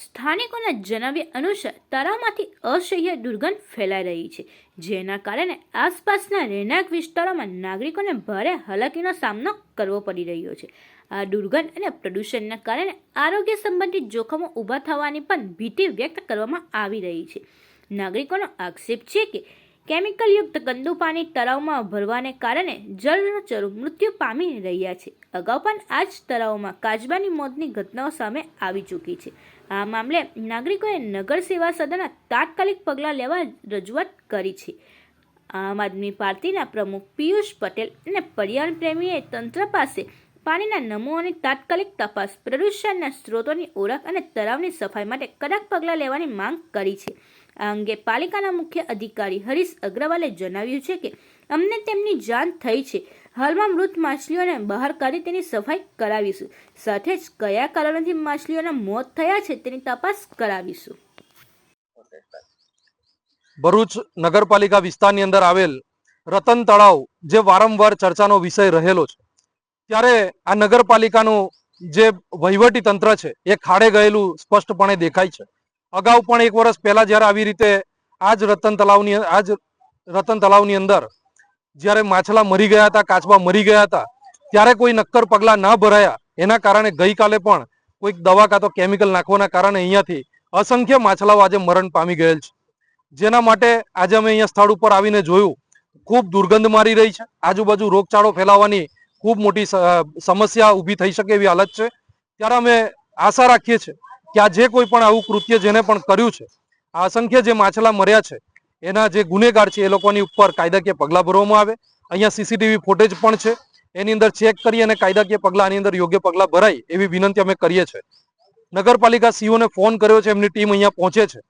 સ્થાનિકોના જણાવ્યા અનુસાર તળાવમાંથી અસહ્ય દુર્ગંધ ફેલાઈ રહી છે, જેના કારણે આસપાસના રહેણાંક વિસ્તારોમાં નાગરિકોને ભારે હાલાકીનો સામનો કરવો પડી રહ્યો છે. આ દુર્ગંધ અને પ્રદૂષણના કારણે આરોગ્ય સંબંધિત જોખમો ઊભા થવાની પણ ભીતિ વ્યક્ત કરવામાં આવી રહી છે. નાગરિકોનો આક્ષેપ છે કે કેમિકલયુક્ત ગંદુ પાણી તળાવમાં ભરવાને કારણે જળચરો મૃત્યુ પામી રહ્યા છે. અગાઉ પણ આ જ તળાવમાં કાચબાની મોતની ઘટનાઓ સામે આવી ચૂકી છે. આ મામલે નાગરિકોએ નગર સેવા સદનમાં તાત્કાલિક પગલાં લેવા રજૂઆત કરી છે. આમ આદમી પાર્ટીના પ્રમુખ પિયુષ પટેલ અને પર્યાવરણ પ્રેમીએ તંત્ર પાસે પાણીના નમૂનાની તાત્કાલિક તપાસ, પ્રદૂષણના સ્ત્રોતોની ઓળખ અને તળાવની સફાઈ માટે કડક પગલાં લેવાની માંગ કરી છે. આ અંગે પાલિકાના મુખ્ય અધિકારી હરીશ અગ્રવાલે જણાવ્યું છે કે અમને તેમની જાણ થઈ છે. હાલમાં મૃત માછલીઓને બહાર કાઢી તેની સફાઈ કરાવીશું. સાથે જ કયા કારણોથી માછલીઓના મોત થયા છે તેની તપાસ કરાવીશું. ભરૂચ નગરપાલિકા વિસ્તારની અંદર આવેલ રતન તળાવ જે વારંવાર ચર્ચાનો વિષય રહેલો છે, ત્યારે આ નગરપાલિકાનું જે વહીવટી તંત્ર છે એ ખાડે ગયેલું સ્પષ્ટપણે દેખાય છે. અગાઉ પણ 1 વર્ષ પહેલા જ્યારે આવી રીતે આ જ રતન તળાવની અંદર જ્યારે માછલા મરી ગયા હતા, કાચબા મરી ગયા હતા, ત્યારે કોઈ નક્કર પગલાં ના ભરાયા. એના કારણે ગઈકાલે પણ કોઈક દવા કાં તો કેમિકલ નાખવાના કારણે અહીંયાથી અસંખ્ય માછલાઓ આજે મરણ પામી ગયેલ છે. જેના માટે આજે અમે અહીંયા સ્થળ ઉપર આવીને જોયું, ખૂબ દુર્ગંધ મારી રહી છે. આજુબાજુ રોગચાળો ફેલાવાની ખૂબ મોટી સમસ્યા ઊભી થઈ શકે એવી હાલત છે. ત્યારે અમે આશા રાખીએ છીએ કે આ જે કોઈ પણ આવું કૃત્ય જેને પણ કર્યું છે, આ અસંખ્ય જે માછલા મર્યા છે એના જે ગુનેગાર છે એ લોકોની ઉપર કાયદાકીય પગલાં ભરવામાં આવે. અહીંયા સીસીટીવી ફૂટેજ પણ છે, એની અંદર ચેક કરી અને કાયદાકીય પગલાં આની અંદર યોગ્ય પગલાં ભરાય એવી વિનંતી અમે કરીએ છીએ. નગરપાલિકા સીઓને ફોન કર્યો છે, એમની ટીમ અહીંયા પહોંચે છે.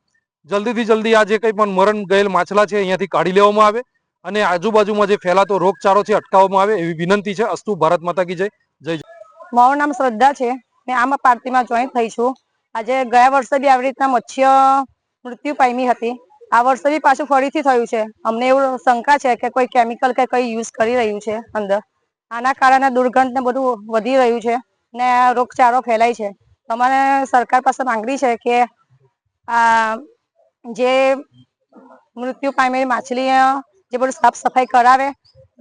જલ્દીથી જલ્દી આ જે કંઈ પણ મરણ ગયેલ માછલા છે અહીંયાથી કાઢી લેવામાં આવે અને આજુબાજુમાં જે ફેલાતો રોગચાળો છે અટકાવવામાં આવે એવી વિનંતી છે. અસ્તુ ભારત માતા કી જય. જય. મારું નામ શ્રદ્ધા છે. મેં આમ પાર્ટીમાં જોઈન થઈ છું. આજે ગયા વર્ષે બી આવી રીતના મત્સ્ય મૃત્યુ પામી હતી. આ વર્ષે બી પાછું ફરીથી થયું છે. અમને એવું શંકા છે કે કોઈ કેમિકલ કે કઈ યુઝ કરી રહ્યું છે અંદર. આના કારણે દુર્ગંધ ને બધું વધી રહ્યું છે ને રોગચાળો ફેલાય છે. અમારે સરકાર પાસે માંગણી છે કે આ જે મૃત્યુ પામેલી માછલી જે બધું સાફ સફાઈ કરાવે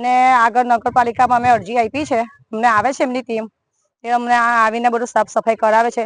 ને આગળ નગરપાલિકામાં અમે અરજી આપી છે. અમને આવે છે એમની ટીમ, એ અમને આવીને બધું સાફ સફાઈ કરાવે છે.